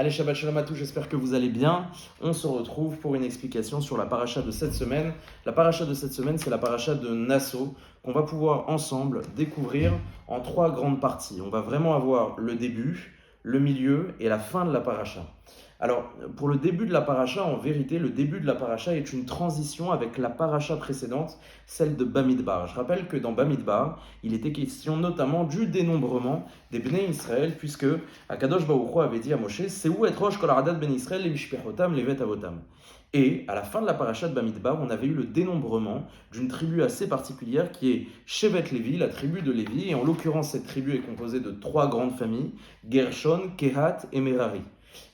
Allez, Shabbat Shalom à tous, j'espère que vous allez bien. On se retrouve pour une explication sur la paracha de cette semaine. La paracha de cette semaine, c'est la paracha de Nasso, qu'on va pouvoir ensemble découvrir en trois grandes parties. On va vraiment avoir le début, le milieu et la fin de la paracha. Alors, pour le début de la paracha, en vérité, le début de la paracha est une transition avec la paracha précédente, celle de Bamidbar. Je rappelle que dans Bamidbar, il était question notamment du dénombrement des Bnei Israël, puisque Akadosh Baruch Hu avait dit à Moshe, c'est où être Rosh Kol Haradat Ben Israël, les Mishpechotam, les Vet Avotam. Et à la fin de la paracha de Bamidbar, on avait eu le dénombrement d'une tribu assez particulière qui est Shevet Lévi, la tribu de Lévi. Et en l'occurrence, cette tribu est composée de trois grandes familles, Gershon, Kehat et Merari.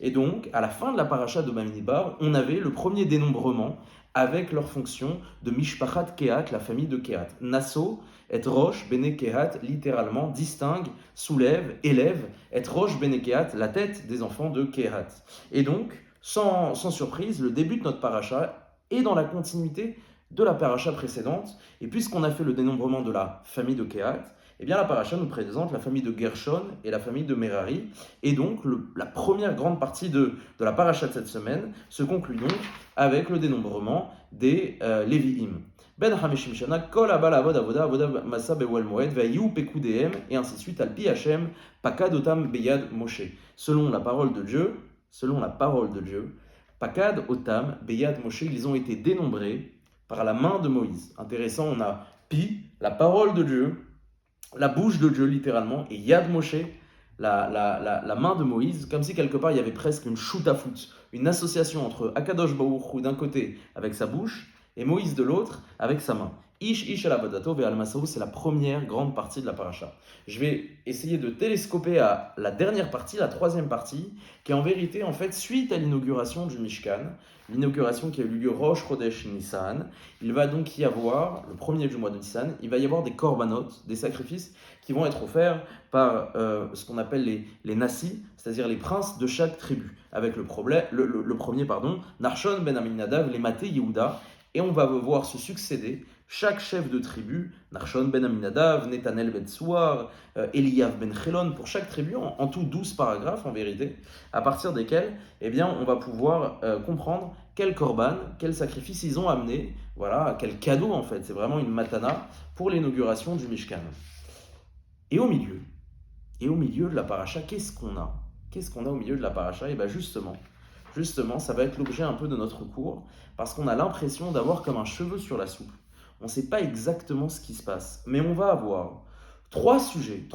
Et donc, à la fin de la paracha de Bamidbar, on avait le premier dénombrement avec leur fonction de Mishpachat Kehat, la famille de Kehat. Nasso et Rosh Bene Kehat, littéralement, distingue, soulève, élève, et Rosh Bene Kehat, la tête des enfants de Kehat. Et donc, sans surprise, le début de notre paracha est dans la continuité de la paracha précédente. Et puisqu'on a fait le dénombrement de la famille de Kehat, eh bien la paracha nous présente la famille de Gershon et la famille de Merari. Et donc, la première grande partie de la paracha de cette semaine se conclut donc avec le dénombrement des Lévi'im. Ben Hameshim Shana, Kol Abal Avod Avoda, Avoda Masa Bewal Moed, Vayu Pekudehem, et ainsi de suite, Alpi Hashem, Pakad Otam Beyad Moshe. Selon la parole de Dieu, Pakad Otam Beyad Moshe, ils ont été dénombrés par la main de Moïse. Intéressant, on a Pi, la parole de Dieu, la bouche de Dieu littéralement, et Yad Moshe, la main de Moïse, comme si quelque part il y avait presque une shoot-à-foot, une association entre Akadosh Baruch Hu d'un côté avec sa bouche, et Moïse de l'autre avec sa main. Ish alavodato ve'al-masahu, c'est la première grande partie de la paracha. Je vais essayer de télescoper à la dernière partie, la troisième partie, qui est en vérité, en fait, suite à l'inauguration du Mishkan, l'inauguration qui a eu lieu Rosh Chodesh Nissan. Il va donc y avoir, le premier du mois de Nissan, il va y avoir des korbanot, des sacrifices qui vont être offerts par ce qu'on appelle les nassis, c'est-à-dire les princes de chaque tribu, avec le premier, Narshon ben Aminadav, les Maté Yehuda, et on va voir se succéder chaque chef de tribu, Narshon ben Aminadav, Netanel ben Tsuar, Eliyav ben Chelon, pour chaque tribu, en tout 12 paragraphes en vérité, à partir desquels eh bien, on va pouvoir comprendre quel korban, quel sacrifice ils ont amené, voilà, quel cadeau en fait, c'est vraiment une matana pour l'inauguration du Mishkan. Et au milieu de la paracha, qu'est-ce qu'on a? Qu'est-ce qu'on a au milieu de la paracha? Et bien justement, ça va être l'objet un peu de notre cours, parce qu'on a l'impression d'avoir comme un cheveu sur la soupe. On ne sait pas exactement ce qui se passe, mais on va avoir trois sujets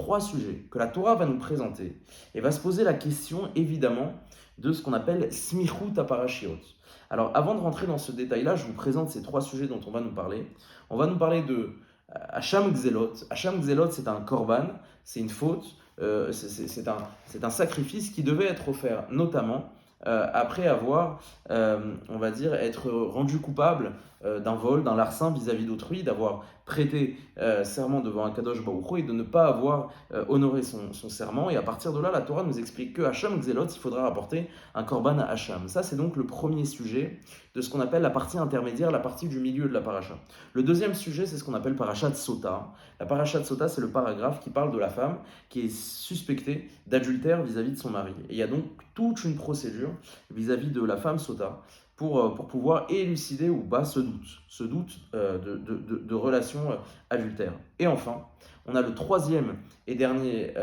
que la Torah va nous présenter, et va se poser la question, évidemment, de ce qu'on appelle smichut aparashiot. Alors, avant de rentrer dans ce détail-là, je vous présente ces trois sujets dont on va nous parler. On va nous parler de Hacham Gzelot. Hacham Gzelot, c'est un korban, c'est une faute, c'est un sacrifice qui devait être offert notamment après avoir, on va dire, être rendu coupable d'un vol, d'un larcin vis-à-vis d'autrui, d'avoir prêté serment devant un Kadosh Baruch Hu et de ne pas avoir honoré son serment. Et à partir de là, la Torah nous explique que Hacham Gzelot, il faudra rapporter un korban à Hacham. Ça, c'est donc le premier sujet de ce qu'on appelle la partie intermédiaire, la partie du milieu de la paracha. Le deuxième sujet, c'est ce qu'on appelle parachat Sota. La parachat Sota, c'est le paragraphe qui parle de la femme qui est suspectée d'adultère vis-à-vis de son mari. Et il y a donc toute une procédure vis-à-vis de la femme Sota pour pouvoir élucider ou pas ce doute de relation adultère. Et enfin, on a le troisième et dernier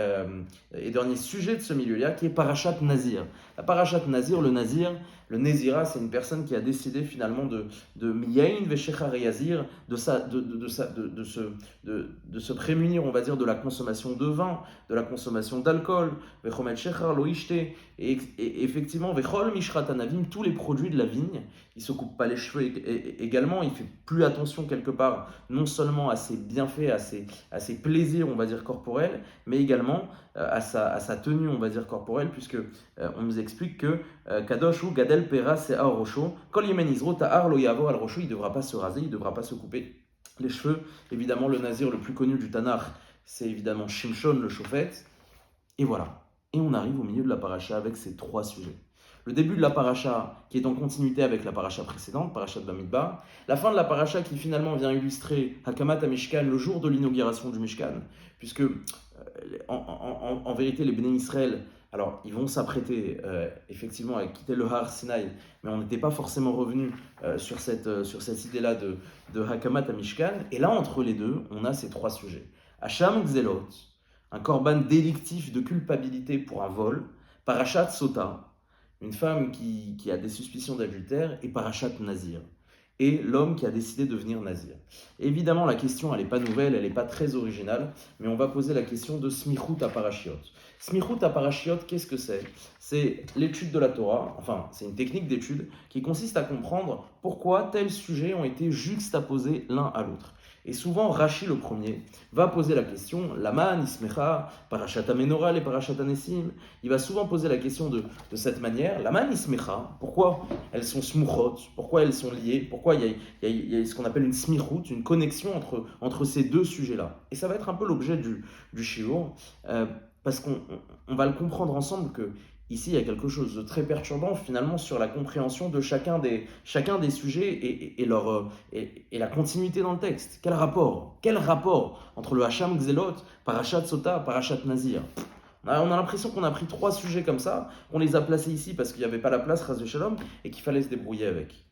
sujet de ce milieu-là qui est Parashat Nazir. La Parashat Nazir, le Nézira, c'est une personne qui a décidé finalement de Miyain Veshechar Yazir, de se prémunir, on va dire, de la consommation de vin, de la consommation d'alcool, Vechomet Shechar Loishte, et effectivement, Vechol Mishrat Anavim, tous les produits de la vigne, il ne se coupe pas les cheveux également, il fait plus attention quelque part, non seulement à ses bienfaits, à ses plaisirs, on va dire, corporels, mais également à sa tenue, on va dire, corporelle, puisque on nous explique que Kadosh ou Gadel Pera c'est Ar Rosho, Kol Yemen Izro Ta'ar Lo Yavor Al Rosho, il ne devra pas se raser, il ne devra pas se couper les cheveux. Évidemment, le nazir le plus connu du Tanakh, c'est évidemment Shimshon le Shofet. Et voilà. Et on arrive au milieu de la paracha avec ces trois sujets. Le début de la paracha qui est en continuité avec la paracha précédente, paracha de Bamidbar. La fin de la paracha qui finalement vient illustrer Hakamat HaMishkan, le jour de l'inauguration du Mishkan, puisque en vérité les Béné Israël Alors, ils vont s'apprêter effectivement à quitter le Har Sinaï, mais on n'était pas forcément revenu sur cette idée-là de Hakamat à Mishkan. Et là, entre les deux, on a ces trois sujets. Hacham Gzelot, un korban délictif de culpabilité pour un vol. Parashat Sota, une femme qui a des suspicions d'adultère. Et Parashat Nazir, et l'homme qui a décidé de devenir nazir. Évidemment, la question, elle n'est pas nouvelle, elle n'est pas très originale, mais on va poser la question de Smichut à Parashiot. Smichut à Parashiot, qu'est-ce que c'est? C'est l'étude de la Torah, enfin, c'est une technique d'étude qui consiste à comprendre pourquoi tels sujets ont été juxtaposés l'un à l'autre. Et souvent, Rashi, le premier, va poser la question, Laman, Ismecha, Parashat Amenorah et Parashat Anesim. Il va souvent poser la question de cette manière, Laman, Ismecha, pourquoi elles sont smuchot, pourquoi elles sont liées, pourquoi il y a ce qu'on appelle une smichut, une connexion entre ces deux sujets-là. Et ça va être un peu l'objet du shiur, parce qu'on va le comprendre ensemble que ici, il y a quelque chose de très perturbant finalement sur la compréhension de chacun des sujets et la continuité dans le texte. Quel rapport entre le Hacham Gzelot, Parashat Sota, Parashat Nazir? On a l'impression qu'on a pris trois sujets comme ça, on les a placés ici parce qu'il n'y avait pas la place, Chas Shalom, et qu'il fallait se débrouiller avec.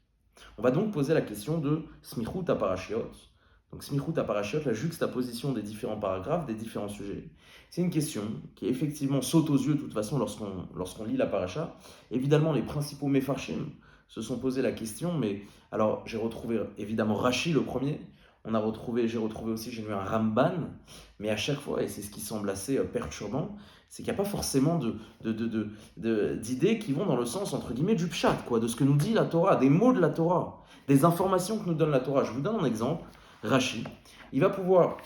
On va donc poser la question de Smichut à Parashiot. Donc Smichut à Parashiot, la juxtaposition des différents paragraphes, des différents sujets. C'est une question qui effectivement saute aux yeux de toute façon lorsqu'on lit la paracha. Évidemment, les principaux Mefarshim se sont posé la question, mais alors j'ai retrouvé évidemment Rashi le premier, j'ai lu un Ramban, mais à chaque fois, et c'est ce qui semble assez perturbant, c'est qu'il n'y a pas forcément d'idées qui vont dans le sens, entre guillemets, du pshat, quoi, de ce que nous dit la Torah, des mots de la Torah, des informations que nous donne la Torah. Je vous donne un exemple, Rashi. Il va pouvoir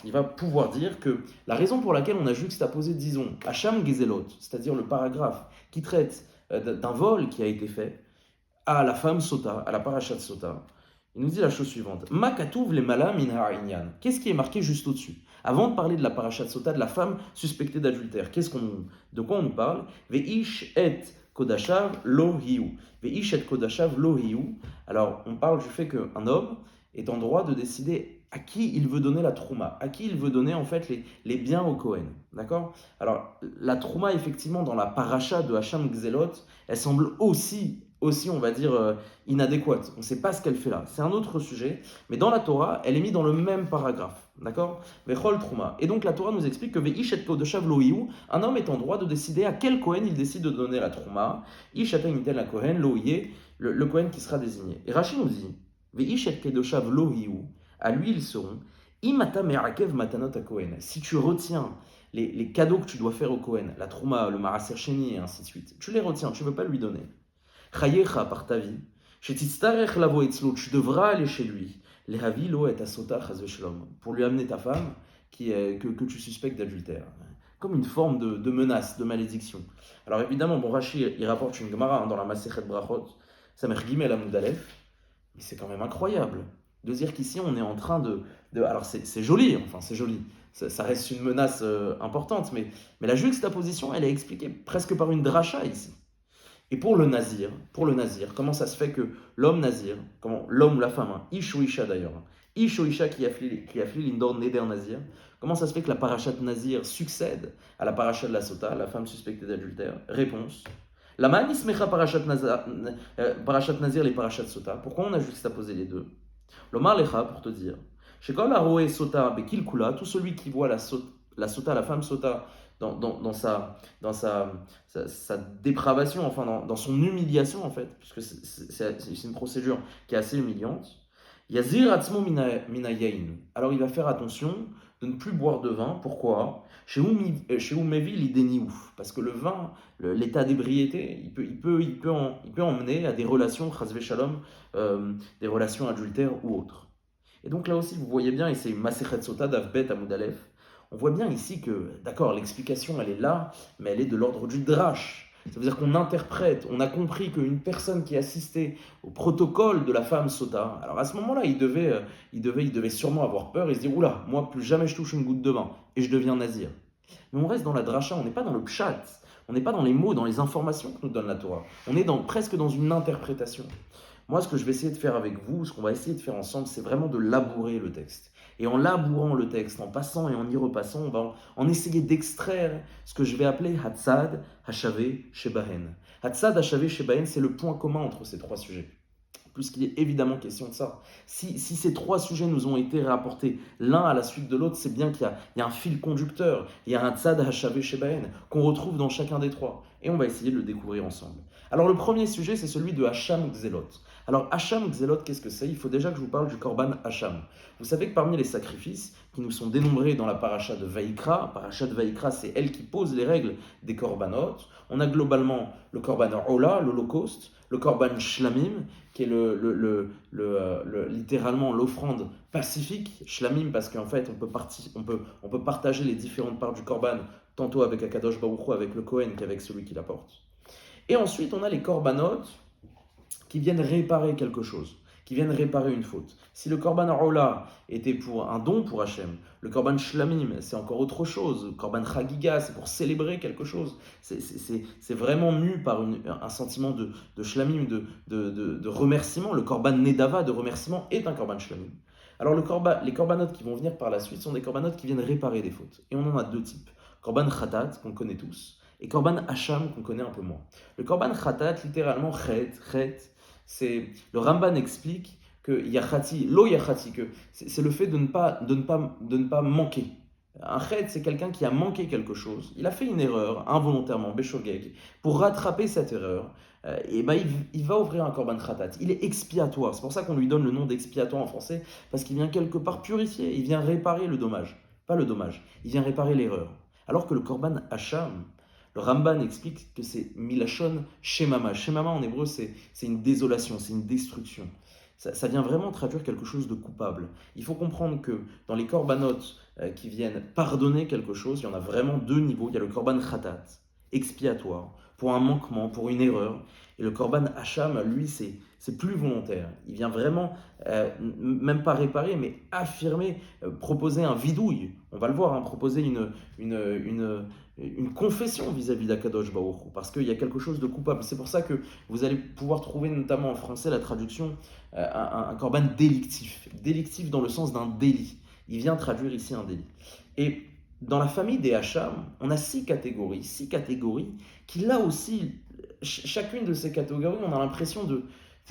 dire que la raison pour laquelle on a juxtaposé, disons, Hacham Gezelot, c'est-à-dire le paragraphe qui traite d'un vol qui a été fait, à la femme Sota, à la parashat Sota, il nous dit la chose suivante. Makatouv le mala min ha'inyan. Qu'est-ce qui est marqué juste au-dessus? Avant de parler de la parashat Sota, de la femme suspectée d'adultère, de quoi on nous parle? Veish et kodashav lo hiu. Veish et kodashav lo hiu. Alors, on parle du fait qu'un homme est en droit de décider à qui il veut donner la trouma, à qui il veut donner en fait les biens au Kohen. D'accord? Alors, la trouma, effectivement, dans la paracha de Hacham Gzelot, elle semble aussi on va dire, inadéquate. On ne sait pas ce qu'elle fait là. C'est un autre sujet. Mais dans la Torah, elle est mise dans le même paragraphe. D'accord? Vechol Trouma. Et donc la Torah nous explique que Veish et Kodeshav Lohiu, un homme est en droit de décider à quel Kohen il décide de donner la Trouma. Ish Ata Nitel la Kohen, Lohié, le Kohen qui sera désigné. Et Rashi nous dit Veish et Kodeshav Lohiu, à lui ils seront Imata Me'akev Matanot à Kohen. Si tu retiens les cadeaux que tu dois faire au Kohen, la Trouma, le Maraser Sheni et ainsi de suite, tu les retiens, tu ne veux pas lui donner. Chayecha par ta vie, tu devras aller chez lui, pour lui amener ta femme que tu suspectes d'adultère, comme une forme de menace, de malédiction. Alors évidemment, bon, Rashi, il rapporte une Gemara dans la Masechet Brachot, Samer Gimel Amud Aleph, mais c'est quand même incroyable de dire qu'ici on est en train alors c'est joli, enfin c'est joli, ça reste une menace importante, mais la juxtaposition, elle est expliquée presque par une dracha ici. Et pour le nazir, comment ça se fait que l'homme nazir, l'homme ou la femme, ish ou isha d'ailleurs, ish ou isha qui afflie l'indor neder nazir, comment ça se fait que la parachat nazir succède à la parachat de la sota, la femme suspectée d'adultère? Réponse. La manismecha parachat nazir les parachat sota. Pourquoi on a juxtaposé les deux? L'omar lecha, pour te dire, chez kol haroé sota bekil kula, tout celui qui voit la sota, la femme sota, dans sa dépravation, enfin dans son humiliation en fait, puisque c'est une procédure qui est assez humiliante. Yazir atzmo mina yain. Alors il va faire attention de ne plus boire de vin. Pourquoi? Chez Umevi l'idéniouf. Parce que le vin, l'état d'ébriété, il peut emmener à des relations, chasve shalom, des relations adultères ou autres. Et donc là aussi, vous voyez bien, et c'est Masechet Sota d'Avbet Amud Aleph, on voit bien ici que, d'accord, l'explication, elle est là, mais elle est de l'ordre du drash. Ça veut dire qu'on interprète, on a compris qu'une personne qui assistait au protocole de la femme sota, alors à ce moment-là, il devait sûrement avoir peur et se dire, oula, moi, plus jamais je touche une goutte de vin, et je deviens nazir. Mais on reste dans la dracha, on n'est pas dans le pshat, on n'est pas dans les mots, dans les informations que nous donne la Torah. On est presque dans une interprétation. Moi, ce que je vais essayer de faire avec vous, ce qu'on va essayer de faire ensemble, c'est vraiment de labourer le texte. Et en labourant le texte, en passant et en y repassant, on va en essayer d'extraire ce que je vais appeler Hatzad, Hashavé, Shebahen. Hatzad, Hashavé, Shebahen, c'est le point commun entre ces trois sujets. Puisqu'il est évidemment question de ça. Si ces trois sujets nous ont été rapportés l'un à la suite de l'autre, c'est bien qu'il y a un fil conducteur, il y a un tzad hashavé shebahen qu'on retrouve dans chacun des trois. Et on va essayer de le découvrir ensemble. Alors le premier sujet, c'est celui de Hacham Gzelot. Alors Hacham Gzelot, qu'est-ce que c'est? Il faut déjà que je vous parle du Korban Hacham. Vous savez que parmi les sacrifices qui nous sont dénombrés dans la paracha de Vaïkra, c'est elle qui pose les règles des Korbanot, on a globalement le Korban Ola, l'Holocauste, le Korban Shlamim, qui est littéralement l'offrande pacifique, Shlamim, parce qu'en fait on peut partager les différentes parts du Korban, tantôt avec Akadosh Baruch Hu, avec le Kohen, qu'avec celui qui l'apporte. Et ensuite on a les Korbanot qui viennent réparer quelque chose, qui viennent réparer une faute. Si le Korban Ola était pour un don pour Hachem, le Korban Shlamim, c'est encore autre chose. Le Korban Chagiga, c'est pour célébrer quelque chose. C'est vraiment mu par un sentiment de Shlamim, de remerciement. Le Korban Nedava, de remerciement, est un Korban Shlamim. Alors les Korbanot qui vont venir par la suite sont des Korbanot qui viennent réparer des fautes. Et on en a deux types. Korban Khatat, qu'on connaît tous, et Korban Hacham, qu'on connaît un peu moins. Le Korban Khatat, littéralement, chet, le Ramban explique que yachati, lo yachati, que c'est le fait de ne pas manquer. Un chet, c'est quelqu'un qui a manqué quelque chose. Il a fait une erreur, involontairement, beshogeg. Pour rattraper cette erreur, il va ouvrir un korban khatat. Il est expiatoire. C'est pour ça qu'on lui donne le nom d'expiatoire en français, parce qu'il vient quelque part purifier. Il vient réparer le dommage. Pas le dommage, il vient réparer l'erreur. Alors que le korban hacham, le Ramban explique que c'est milachon shemama. Shemama en hébreu, c'est une désolation, c'est une destruction. Ça vient vraiment traduire quelque chose de coupable. Il faut comprendre que dans les korbanot qui viennent pardonner quelque chose, il y en a vraiment deux niveaux. Il y a le korban khatat, expiatoire, pour un manquement, pour une erreur. Et le korban hacham, lui, c'est plus volontaire. Il vient vraiment, même pas réparer, mais affirmer, proposer un vidouille. On va le voir, hein, proposer une confession vis-à-vis d'Akadosh Baruch Hu, parce qu'il y a quelque chose de coupable. C'est pour ça que vous allez pouvoir trouver notamment en français la traduction un korban délictif dans le sens d'un délit. Il vient traduire ici un délit. Et dans la famille des Hacham, on a six catégories qui là aussi, chacune de ces catégories, on a l'impression de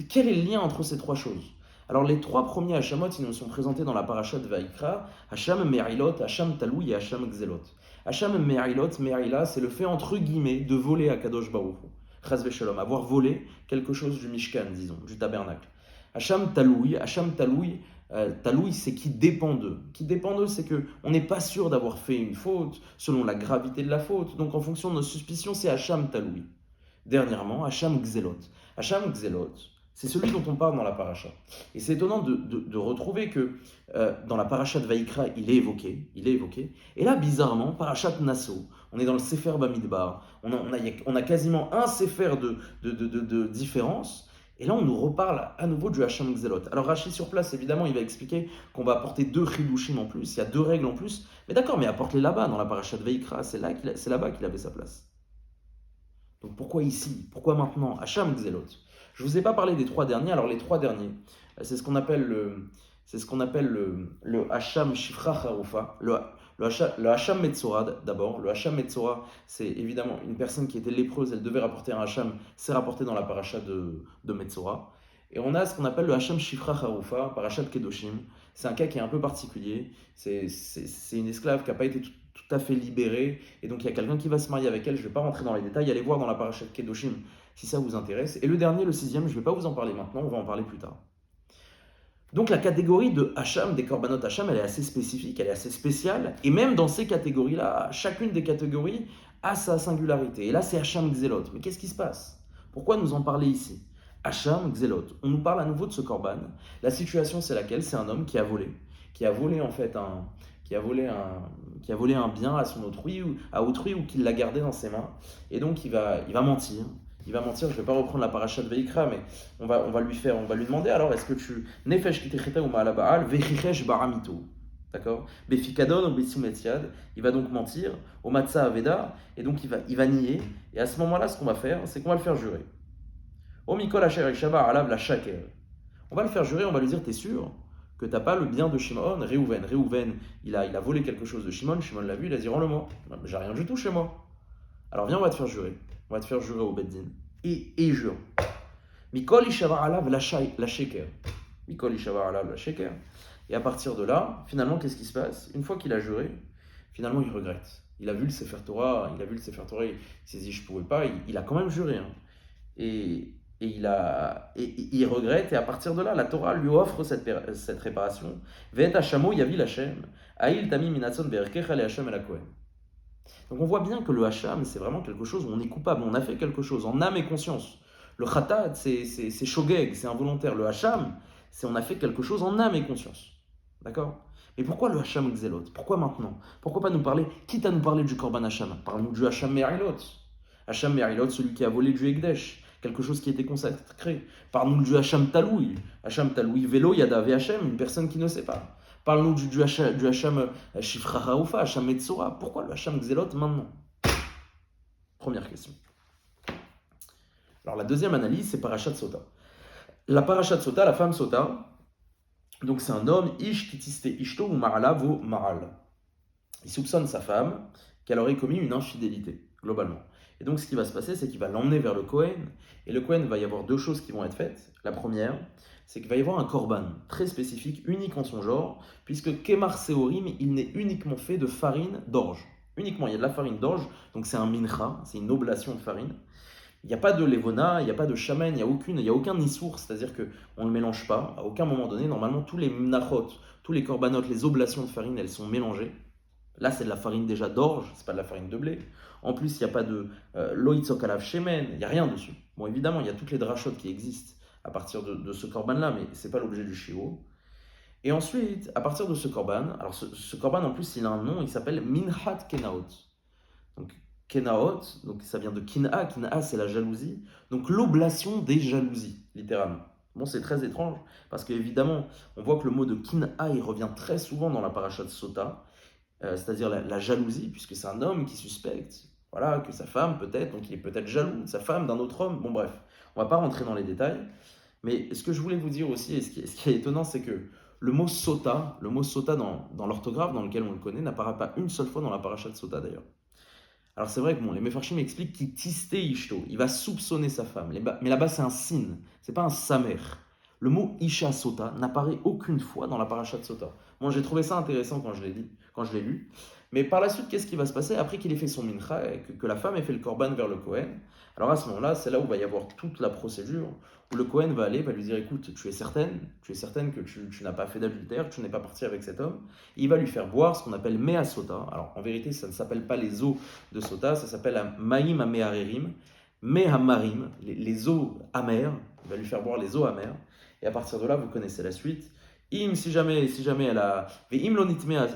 quel est le lien entre ces trois choses. Alors les trois premiers Hachamot, ils nous sont présentés dans la paracha de Vaïkra, Hacham Me'ilot, Hacham Taloui et Hacham Gzelot. Hacham Me'ilot, Me'ila, c'est le fait entre guillemets de voler à Kadosh Baruch Hu. Chas v'shalom, avoir volé quelque chose du Mishkan, disons, du tabernacle. Hacham Taloui, Taloui, c'est qui dépend d'eux. Qui dépend d'eux, c'est qu'on n'est pas sûr d'avoir fait une faute selon la gravité de la faute. Donc en fonction de nos suspicions, c'est Hacham Taloui. Dernièrement, Hacham Gzelot. Hacham Gzelot, c'est celui dont on parle dans la paracha. Et c'est étonnant de retrouver que dans la paracha de Vaïkra, il est évoqué. Et là, bizarrement, parachat Nasso, on est dans le Sefer Bamidbar, on a quasiment un Sefer de différence. Et là, on nous reparle à nouveau du Hacham Gzelot. Alors Rashi sur place, évidemment, il va expliquer qu'on va apporter deux chidushim en plus, il y a deux règles en plus. Mais d'accord, mais apporte-les là-bas, dans la paracha de Vaïkra, c'est là-bas qu'il avait sa place. Donc pourquoi ici? Pourquoi maintenant? Hacham Gzelot. Je ne vous ai pas parlé des trois derniers. Alors les trois derniers, c'est ce qu'on appelle le Hacham Shifra Harufa, le Hacham Metzora d'abord. Le Hacham Metzora, c'est évidemment une personne qui était lépreuse, elle devait rapporter un Hacham, c'est rapporté dans la paracha de Metzora. Et on a ce qu'on appelle le Hacham Shifra Harufa, paracha de Kedoshim. C'est un cas qui est un peu particulier. C'est une esclave qui n'a pas été tout à fait libérée. Et donc il y a quelqu'un qui va se marier avec elle. Je ne vais pas rentrer dans les détails. Allez voir dans la paracha de Kedoshim si ça vous intéresse. Et le dernier, le sixième, je ne vais pas vous en parler maintenant. On va en parler plus tard. Donc la catégorie de Hacham, des Korbanot Hacham, elle est assez spécifique, elle est assez spéciale. Et même dans ces catégories-là, chacune des catégories a sa singularité. Et là, c'est Hacham Gzelot. Mais qu'est-ce qui se passe? Pourquoi nous en parler ici? Hacham Gzelot. On nous parle à nouveau de ce Korban. La situation, c'est laquelle? C'est un homme qui a volé en fait qui a volé un bien à autrui ou qui l'a gardé dans ses mains. Et donc il va mentir. Je ne vais pas reprendre la paracha de Veikra, mais on va lui demander alors, est-ce que tu nefesh kitecheta ou ma'alabaal vechichesh baramito, d'accord? Befikadon ou besumetiad, il va donc mentir au matza aveda, et donc il va nier. Et à ce moment-là, ce qu'on va faire, c'est qu'on va le faire jurer. O mikol asher shaba alav la shaker. On va le faire jurer, on va lui dire, t'es sûr que tu n'as pas le bien de Shimon, Réhouven. Réhouven, il a volé quelque chose de Shimon, Shimon l'a vu, il a dit rends-le-moi. J'ai rien du tout chez moi. Alors viens, on va te faire jurer. On va te faire jurer au Beddin. Et il jure. Mikol Ishavar Alav la Sheker. Mikol Ishavar Alav la Sheker. Et à partir de là, finalement, qu'est-ce qui se passe? Une fois qu'il a juré, finalement, il regrette. Il a vu le Sefer Torah, il s'est dit je ne pouvais pas, il a quand même juré. Hein. Et il regrette, et à partir de là, la Torah lui offre cette réparation. Ve'et hashamo yavi Hashem, ha'il tami minatzon be'erkecha le Hashem el hakohen. Donc on voit bien que le hacham, c'est vraiment quelque chose où on est coupable, on a fait quelque chose en âme et conscience. Le khatat, c'est shogeg, c'est involontaire. Le hacham, c'est on a fait quelque chose en âme et conscience. D'accord? Mais pourquoi le hacham xelot? Pourquoi maintenant? Pourquoi pas nous parler, quitte à nous parler du korban hacham? Parle-nous du hacham me'arilot. Hacham me'arilot, celui qui a volé du Ekdesh, quelque chose qui était consacré. Parle-nous du hacham taloui. Hacham taloui, vélo, yada Hachem, une personne qui ne sait pas. Parle-nous du hacham shifra haoufa, hacham metzora. Pourquoi le hacham xelot maintenant? Première question. Alors la deuxième analyse, c'est Parashat Sota. La Parashat Sota, la femme Sota, donc c'est un homme, ish kitiste ishto ou marala vo maral. Il soupçonne sa femme qu'elle aurait commis une infidélité, globalement. Et donc ce qui va se passer, c'est qu'il va l'emmener vers le Kohen, et le Kohen va y avoir deux choses qui vont être faites. La première, c'est qu'il va y avoir un korban très spécifique, unique en son genre, puisque Kemar Seorim, il n'est uniquement fait de farine d'orge. Uniquement, il y a de la farine d'orge, donc c'est un mincha, c'est une oblation de farine. Il n'y a pas de levona, il n'y a pas de shamen, il n'y a aucun nissour, c'est-à-dire qu'on ne le mélange pas. À aucun moment donné, normalement, tous les mnachot, tous les korbanot, les oblations de farine, elles sont mélangées. Là, c'est de la farine déjà d'orge, c'est pas de la farine de blé. En plus, il n'y a pas de loïtzok alav shemen, il n'y a rien dessus. Bon, évidemment, il y a toutes les drachot qui existent à partir de ce korban-là, mais ce n'est pas l'objet du shiur. Et ensuite, à partir de ce korban, alors ce korban, en plus, il a un nom, il s'appelle minhat kenaot. Donc, kenaot, donc ça vient de kin'a, kin'a c'est la jalousie, donc l'oblation des jalousies, littéralement. Bon, c'est très étrange, parce qu'évidemment, on voit que le mot de kin'a, il revient très souvent dans la parashat Sota, c'est-à-dire la jalousie, puisque c'est un homme qui suspecte, voilà, que sa femme peut-être, donc il est peut-être jaloux de sa femme, d'un autre homme, bon bref, on ne va pas rentrer dans les détails, mais ce que je voulais vous dire aussi, et ce qui est étonnant, c'est que le mot Sota dans l'orthographe dans lequel on le connaît, n'apparaît pas une seule fois dans la parashat Sota d'ailleurs. Alors c'est vrai que bon, les Mefarshim expliquent qu'il tisté ishto, il va soupçonner sa femme. Mais là-bas c'est un sin, c'est pas un samer. Le mot isha sota n'apparaît aucune fois dans la parashat Sota. Moi j'ai trouvé ça intéressant quand je l'ai lu. Mais par la suite, qu'est-ce qui va se passer après qu'il ait fait son mincha et que la femme ait fait le korban vers le Kohen? Alors à ce moment-là, c'est là où va y avoir toute la procédure, où le Kohen va lui dire écoute, tu es certaine que tu n'as pas fait d'adultère, que tu n'es pas parti avec cet homme. Et il va lui faire boire ce qu'on appelle mea sota. Alors en vérité, ça ne s'appelle pas les eaux de sota, ça s'appelle maïm ameharerim, mehamarim, les eaux amères. Il va lui faire boire les eaux amères. Et à partir de là, vous connaissez la suite. Si jamais elle a. Ve'im lo nitmea,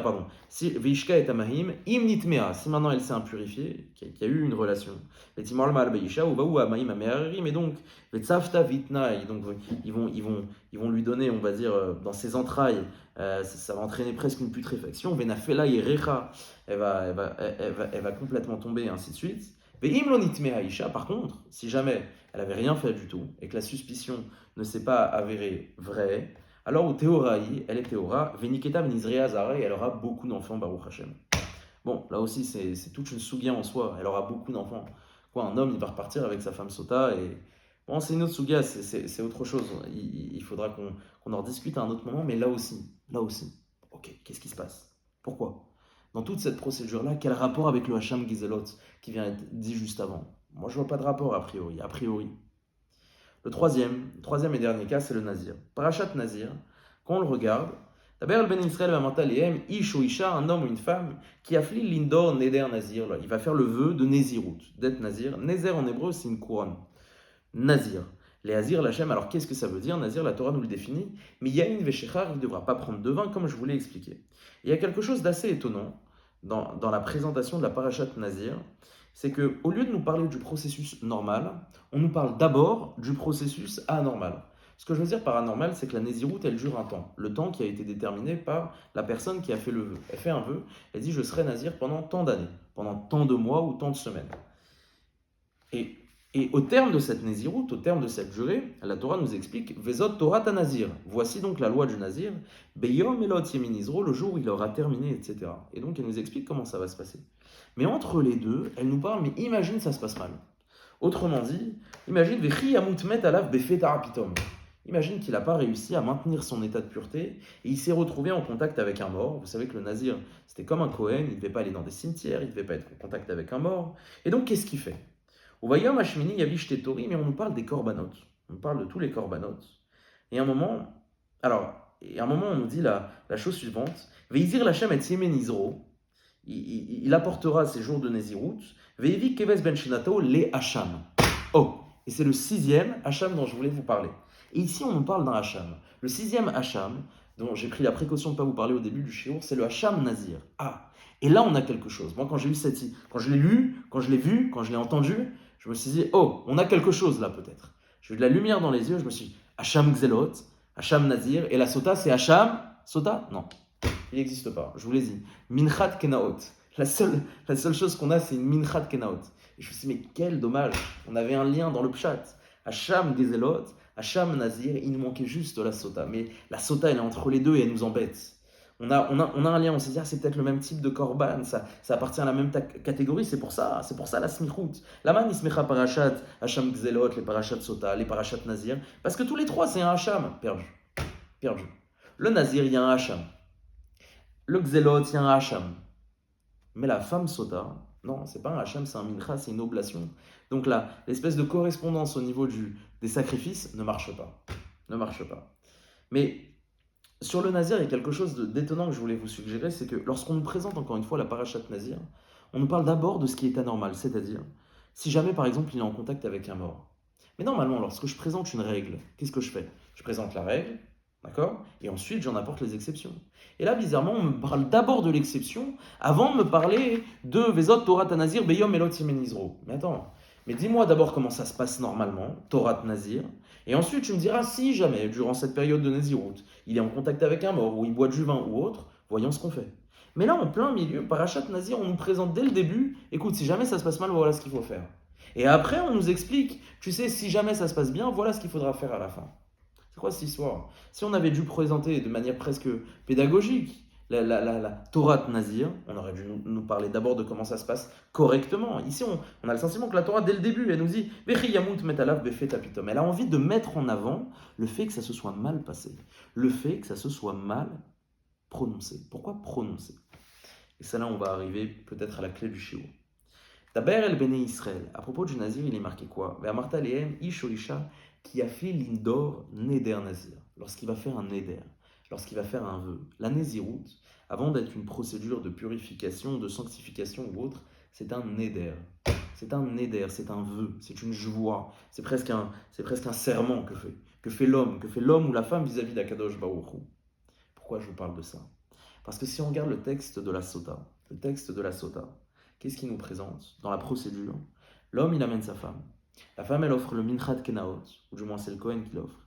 pardon. Veishka et amahim, im nitmea. Si maintenant elle s'est impurifiée, qu'il y a eu une relation. Ve'timar ma'al beisha, ou va'u amahim ameharim. Et donc, ve'tzavta vitnaï. Donc, ils vont lui donner, on va dire, dans ses entrailles, ça va entraîner presque une putréfaction. Ve'nafela yerecha. Elle va complètement tomber, et ainsi de suite. Ve'im lo nitmea isha. Par contre, si jamais elle n'avait rien fait du tout, et que la suspicion ne s'est pas avérée vraie, alors au Théoraï, elle est Théora, Veniketa Venizrea Zara, et elle aura beaucoup d'enfants, Baruch Hashem. Bon, là aussi, c'est toute une sougia en soi, elle aura beaucoup d'enfants. Quoi, un homme, il va repartir avec sa femme Sota, et bon, c'est une autre sougia, c'est autre chose. Il faudra qu'on en rediscute à un autre moment, mais là aussi, ok, qu'est-ce qui se passe? Pourquoi? Dans toute cette procédure-là, quel rapport avec le Hacham Gizelot qui vient être dit juste avant? Moi, je vois pas de rapport a priori. Le troisième et dernier cas, c'est le Nazir. Parashat Nazir, quand on le regarde, d'abord, Ben Israël va mental ish ou isha, un homme ou une femme, qui afflie l'indor neder Nazir. Il va faire le vœu de Nézirut, d'être Nazir. Nézer en hébreu, c'est une couronne. Nazir. Les Hazir Lachem, alors qu'est-ce que ça veut dire? Nazir, la Torah nous le définit. Mais Yain Veshechar, il ne devra pas prendre de vin, comme je vous l'ai expliqué. Il y a quelque chose d'assez étonnant dans la présentation de la Parashat Nazir, c'est qu'au lieu de nous parler du processus normal, on nous parle d'abord du processus anormal. Ce que je veux dire par anormal, c'est que la Néziroute, elle dure un temps. Le temps qui a été déterminé par la personne qui a fait le vœu. Elle fait un vœu, elle dit « je serai Nazir pendant tant d'années, pendant tant de mois ou tant de semaines ». Et Et au terme de cette Nézirut, au terme de cette jurée, la Torah nous explique Vezot Torah Nazir. Voici donc la loi du Nazir, Beyom Elot Yemin Izro, le jour où il aura terminé, etc. Et donc elle nous explique comment ça va se passer. Mais entre les deux, elle nous parle, mais imagine ça se passe mal. Autrement dit, imagine Vechi Yamut Met Alav Befet Arapitom. Imagine qu'il n'a pas réussi à maintenir son état de pureté et il s'est retrouvé en contact avec un mort. Vous savez que le Nazir, c'était comme un Kohen, il ne devait pas aller dans des cimetières, il ne devait pas être en contact avec un mort. Et donc, qu'est-ce qu'il fait? Au Vayom Hashmini Yavish Tetori, mais on nous parle des korbanot. On nous parle de tous les korbanot. Et à un moment, on nous dit la chose suivante Veizir Lachem et Yemen Izro, il apportera ses jours de Nézirut, Veivi Keves Ben Shinato, les Hacham. Oh, et c'est le 6e Hacham dont je voulais vous parler. Et ici, on nous parle d'un Hacham. Le 6e Hacham, dont j'ai pris la précaution de ne pas vous parler au début du Shiur, c'est le Hacham Nazir. Ah, et là, on a quelque chose. Moi, quand je l'ai lu, quand je l'ai vu, quand je l'ai entendu, je me suis dit, oh, on a quelque chose là peut-être. J'ai eu de la lumière dans les yeux, je me suis dit, Hacham Gzelot, Hacham Nazir, et la Sota, c'est Hacham Sota? Non, il n'existe pas, je vous l'ai dit. Minchat Kenaot. La seule chose qu'on a, c'est une Minchat Kenaot. Et je me suis dit, mais quel dommage, on avait un lien dans le Pshat. Hacham Gezelot, Hacham Nazir, il nous manquait juste la Sota. Mais la Sota, elle est entre les deux et elle nous embête. On a un lien, on s'est dit, c'est peut-être le même type de korban, ça appartient à la même catégorie, c'est pour ça la smichut. La man ismecha parashat, Hacham Gzelot, les parashat Sota, les parashat Nazir, parce que tous les trois, c'est un Hacham, perdu. Le Nazir, il y a un Hacham. Le Gzelot, il y a un Hacham. Mais la femme Sota, non, c'est pas un Hacham, c'est un mincha, c'est une oblation. Donc là, l'espèce de correspondance au niveau des sacrifices ne marche pas. Mais sur le Nazir, il y a quelque chose d'étonnant que je voulais vous suggérer, c'est que lorsqu'on nous présente encore une fois la parashat Nazir, on nous parle d'abord de ce qui est anormal, c'est-à-dire si jamais par exemple il est en contact avec un mort. Mais normalement, lorsque je présente une règle, qu'est-ce que je fais? Je présente la règle, d'accord? Et ensuite j'en apporte les exceptions. Et là, bizarrement, on me parle d'abord de l'exception avant de me parler de Vezot Torah Nazir Beyom Elot Yemen Izro. Mais attends, mais dis-moi d'abord comment ça se passe normalement, Torah Nazir. Et ensuite, tu me diras si jamais, durant cette période de Nézirut, il est en contact avec un mort, ou il boit du vin ou autre, voyons ce qu'on fait. Mais là, en plein milieu, Parashat Nazir, on nous présente dès le début, écoute, si jamais ça se passe mal, voilà ce qu'il faut faire. Et après, on nous explique, tu sais, si jamais ça se passe bien, voilà ce qu'il faudra faire à la fin. C'est quoi cette histoire? Si on avait dû présenter de manière presque pédagogique la Torah Nazir, on aurait dû nous parler d'abord de comment ça se passe correctement. Ici, on a le sentiment que la Torah, dès le début, elle nous dit elle a envie de mettre en avant le fait que ça se soit mal passé, le fait que ça se soit mal prononcé. Pourquoi prononcer? Et ça là, on va arriver peut-être à la clé du shiur. D'abord, el Béné Israël. À propos du Nazir, il est marqué quoi? Ve'amarta lehem ish o isha qui a fait l'indor neder Nazir. Lorsqu'il va faire un neder, lorsqu'il va faire un vœu. La Nézirut, avant d'être une procédure de purification, de sanctification ou autre, c'est un neder. C'est un neder, c'est un vœu, c'est une joie. C'est presque un serment que fait l'homme ou la femme vis-à-vis d'Akadosh Baruch Hu. Pourquoi je vous parle de ça? Parce que si on regarde le texte de la Sota, qu'est-ce qu'il nous présente dans la procédure? L'homme, il amène sa femme. La femme, elle offre le minchat kenaot, ou du moins c'est le Kohen qui l'offre.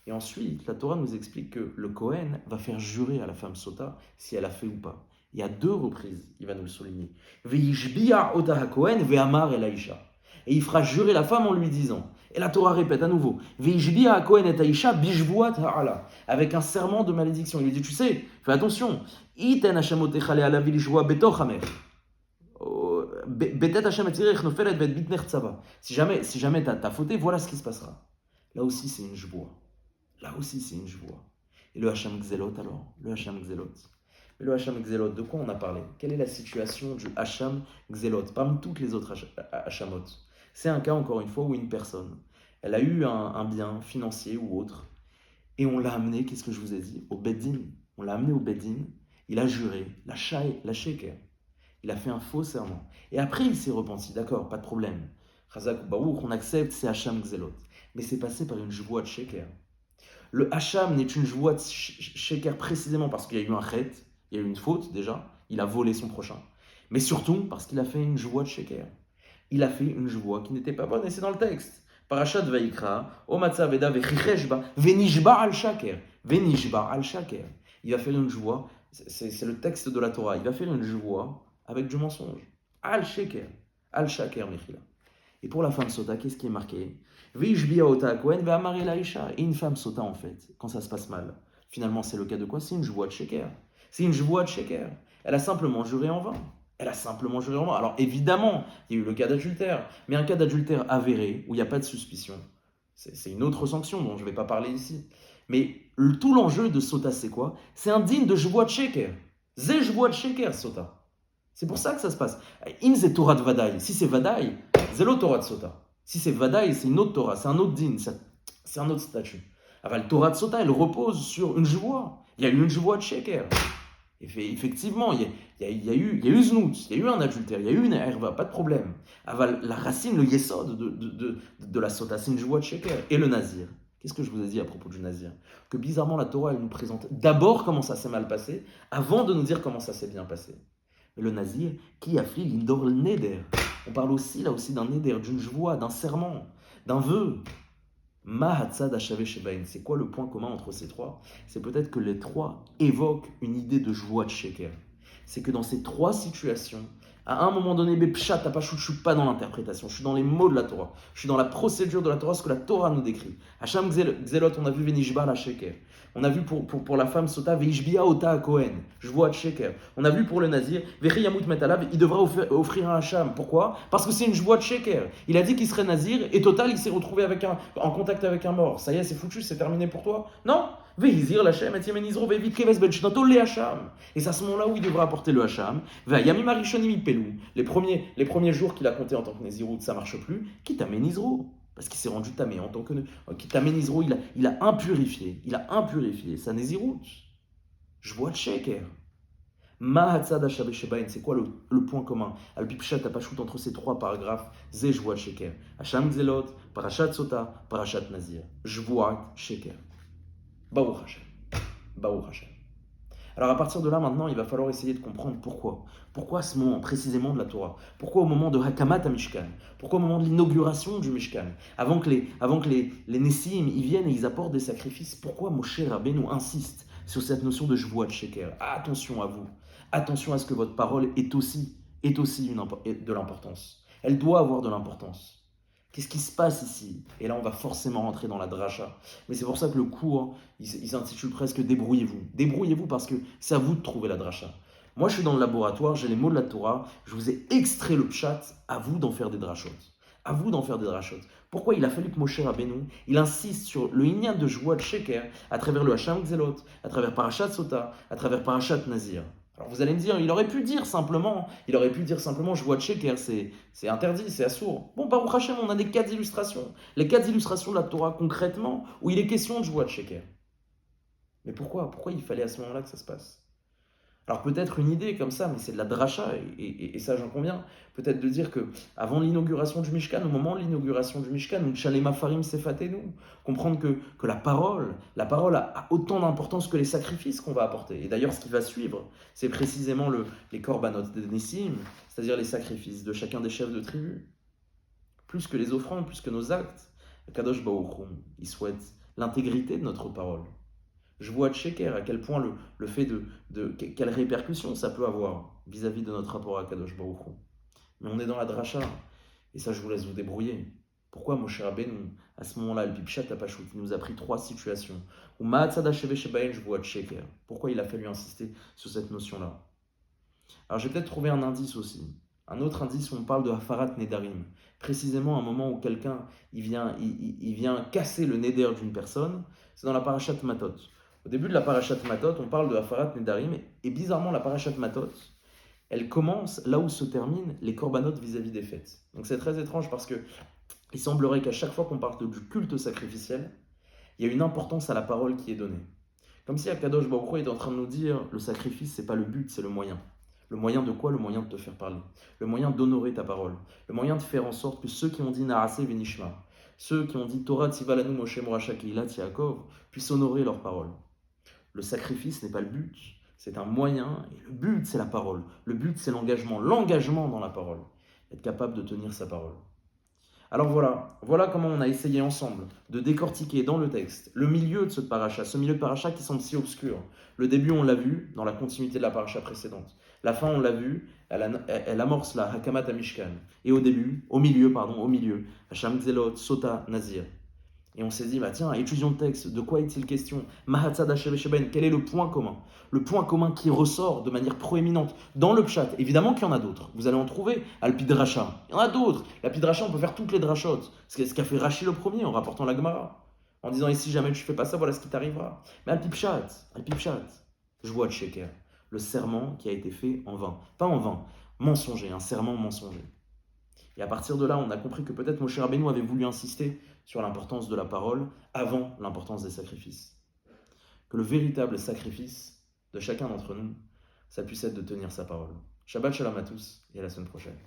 Et ensuite, la Torah nous explique que le Kohen va faire jurer à la femme Sota si elle a fait ou pas. Il y a 2 reprises, il va nous le souligner. Ve'yishbi'a ota ha-Kohen ve'amar el ha-isha. Et il fera jurer la femme en lui disant, et la Torah répète à nouveau, Ve'yishbi'a ha-Kohen et ha-isha bishvuat ha'ala, avec un serment de malédiction. Il lui dit, tu sais, fais attention, iten hashamotecha le'ala vilishvoa betoch hamer. Si jamais t'as fauté, voilà ce qui se passera. Là aussi, c'est une joie. Et le Hacham Gzelot alors? Le Hacham Gzelot. Mais le Hacham Gzelot, de quoi on a parlé? Quelle est la situation du Hacham Gzelot parmi toutes les autres Hachamot? C'est un cas, encore une fois, où une personne, elle a eu un bien financier ou autre, et on l'a amené, qu'est-ce que je vous ai dit? Au Beddin. On l'a amené au Beddin, il a juré, la sheker. Il a fait un faux serment. Et après, il s'est repenti. D'accord, pas de problème. Chazak ou Baruch, on accepte, c'est Hacham Gzelot. Mais c'est passé par une joie de sheker. Le Hacham n'est une joie de sheker précisément parce qu'il y a eu un chet, il y a eu une faute déjà, il a volé son prochain. Mais surtout parce qu'il a fait une joie de sheker. Il a fait une joie qui n'était pas bonne, et c'est dans le texte. Parashat Vayikra, O Matzah Veda Vechishba, Venishba al Shaker. Venishba al Shaker. Il va faire une joie, c'est le texte de la Torah, il va faire une joie avec du mensonge. Al-Shaker, Mechila. Et pour la femme sota, qu'est-ce qui est marqué? Veishbia ota kohen ve'amar el haisha. Et une femme sota, en fait, quand ça se passe mal, finalement, c'est le cas de quoi? C'est une joie de sheker. C'est une joie de sheker. Elle a simplement juré en vain. Elle a simplement juré en vain. Alors évidemment, il y a eu le cas d'adultère, mais un cas d'adultère avéré, où il n'y a pas de suspicion, c'est une autre sanction dont je ne vais pas parler ici. Mais tout l'enjeu de sota, c'est quoi? C'est indigne de joie de sheker. Zé joie de sheker, sota. C'est pour ça que ça se passe. In c'est Torah de Vadaï. Si c'est Vadaï, c'est l'autre Torah de Sota. Si c'est Vadaï, c'est une autre Torah, c'est un autre din, c'est un autre statut. Alors, le Torah de Sota, elle repose sur une joie. Il y a eu une joie de Sheker. Effectivement, il y a eu znout, il y a eu un adultère, il y a eu une herva, pas de problème. Aval, la racine, le yesod de la Sota, c'est une joie de Sheker. Et le Nazir. Qu'est-ce que je vous ai dit à propos du Nazir? Que bizarrement, la Torah, elle nous présente d'abord comment ça s'est mal passé, avant de nous dire comment ça s'est bien passé. Mais le Nazir, qui afflige l'indor le neder. On parle aussi là aussi d'un neder, d'une joie, d'un serment, d'un vœu. Mahatzad Hashave Shebain. C'est quoi le point commun entre ces trois? C'est peut-être que les trois évoquent une idée de joie de sheker. C'est que dans ces trois situations, à un moment donné, Bepshat, je ne suis pas dans l'interprétation, je suis dans les mots de la Torah, je suis dans la procédure de la Torah, ce que la Torah nous décrit. Hacham Gzelot, on a vu Venishba la sheker. On a vu pour la femme Sota, Veishbia Ota Kohen, je vois sheker. On a vu pour le Nazir, Vechiyamut Metalav, il devra offrir un Hacham. Pourquoi? Parce que c'est une joie de sheker. Il a dit qu'il serait Nazir, et total, il s'est retrouvé en contact avec un mort. Ça y est, c'est foutu, c'est terminé pour toi? Non? Vehizir l'Hachem, et Yemenizro, Vevit Keves Ben Shnato, le Hacham. Et c'est à ce moment-là où il devra apporter le Hacham. Vayamim Arishonim Ipelu. Les premiers jours qu'il a compté en tant que Nézirut, ça marche plus. Qui t'amène Isro? Parce qu'il s'est rendu tamé en tant que qui t'amène Isro, il a impurifié. Il a impurifié sa Nézirut. Je vois de Sheker. Mahatzad Hashabe Shebain, c'est quoi le point commun? Al-Bipshat Apashut entre ces trois paragraphes. Zé Jvoat Sheker. Hacham Gzelot, Parashat Sota, Parashat Nazir. Jvoat Sheker. Baruch Hashem. Baruch Hashem. Alors à partir de là, maintenant, il va falloir essayer de comprendre pourquoi. Pourquoi à ce moment précisément de la Torah? Pourquoi au moment de Hakamat HaMishkan? Pourquoi au moment de l'inauguration du Mishkan? Avant que les Nessim y viennent et ils apportent des sacrifices, pourquoi Moshe Rabbeinu insiste sur cette notion de Jvoat Sheker? Attention à vous. Attention à ce que votre parole est aussi de l'importance. Elle doit avoir de l'importance. Qu'est-ce qui se passe ici? Et là, on va forcément rentrer dans la dracha. Mais c'est pour ça que le cours, il s'intitule presque Débrouillez-vous. Débrouillez-vous parce que c'est à vous de trouver la dracha. Moi, je suis dans le laboratoire, j'ai les mots de la Torah, je vous ai extrait le pshat, à vous d'en faire des drachot. À vous d'en faire des drachot. Pourquoi il a fallu que Moshe Rabbeinu, il insiste sur le inyan de joie de sheker à travers le Hacham Gzelot, à travers Parashat Sota, à travers Parashat Nazir? Alors vous allez me dire, il aurait pu dire simplement, je vois de sheker, c'est interdit, c'est assourd. Bon, Baruch Hashem, on a des cas d'illustration. Les cas d'illustration de la Torah concrètement, où il est question de joie de sheker. Mais pourquoi il fallait à ce moment-là que ça se passe? Alors peut-être une idée comme ça, mais c'est de la dracha, et ça j'en conviens, peut-être de dire que avant l'inauguration du Mishkan, au moment de l'inauguration du Mishkan, Shalema Farim Sefatenu, comprendre que la parole a autant d'importance que les sacrifices qu'on va apporter. Et d'ailleurs, ce qui va suivre, c'est précisément les korbanot de Nessim, c'est-à-dire les sacrifices de chacun des chefs de tribu. Plus que les offrandes, plus que nos actes, le Kadosh Baruch Hu, il souhaite l'intégrité de notre parole. Je vois de sheker, à quel point le fait quelle répercussion ça peut avoir vis-à-vis de notre rapport à Kadosh Baruch Hu. Mais on est dans la dracha, et ça je vous laisse vous débrouiller. Pourquoi Moshe Rabbeinu, à ce moment-là, le Pipshat Apashut, il nous a pris trois situations où Ma'atzad Hasheve Shebain, je vois de sheker. Pourquoi il a fallu insister sur cette notion-là? Alors j'ai peut-être trouvé un indice aussi. Un autre indice où on parle de Hafarat Nedarim. Précisément un moment où quelqu'un il vient casser le neder d'une personne, c'est dans la Parashat Matot. Au début de la Parashat Matot, on parle de Hafarat Nedarim, et bizarrement, la Parashat Matot, elle commence là où se terminent les korbanot vis-à-vis des fêtes. Donc c'est très étrange parce que il semblerait qu'à chaque fois qu'on parle du culte sacrificiel, il y a une importance à la parole qui est donnée. Comme si Akadosh Baruch Hu est en train de nous dire, le sacrifice, c'est pas le but, c'est le moyen. Le moyen de quoi? Le moyen de te faire parler. Le moyen d'honorer ta parole. Le moyen de faire en sorte que ceux qui ont dit Naase Venishma, ceux qui ont dit Torah Tzivalanu Moshe Moracha Keilat Yaakov, puissent honorer leur parole. Le sacrifice n'est pas le but, c'est un moyen, et le but c'est la parole. Le but c'est l'engagement dans la parole. Être capable de tenir sa parole. Alors voilà comment on a essayé ensemble de décortiquer dans le texte le milieu de ce milieu de paracha qui semble si obscur. Le début on l'a vu dans la continuité de la paracha précédente. La fin, on l'a vu, elle amorce la Hakamat Mishkan. Et au milieu, Hacham Gzelot, Sota, Nazir. Et on s'est dit, bah tiens, étudions le texte, de quoi est-il question? Mahatzad Hashem Sheben, quel est le point commun? Le point commun qui ressort de manière proéminente dans le Pshat. Évidemment qu'il y en a d'autres, vous allez en trouver, Alpi Dracha. Il y en a d'autres. L'Alpi Dracha, on peut faire toutes les drachot. Ce qu'a fait Rashi le premier en rapportant la Gemara. En disant, et si jamais tu fais pas ça, voilà ce qui t'arrivera. Mais Alpi Pshat, je vois le Sheker, le serment qui a été fait en vain. Pas en vain, mensonger, un serment mensonger. Et à partir de là, on a compris que peut-être Moshe Rabbeinu avait voulu insister sur l'importance de la parole avant l'importance des sacrifices. Que le véritable sacrifice de chacun d'entre nous, ça puisse être de tenir sa parole. Shabbat shalom à tous et à la semaine prochaine.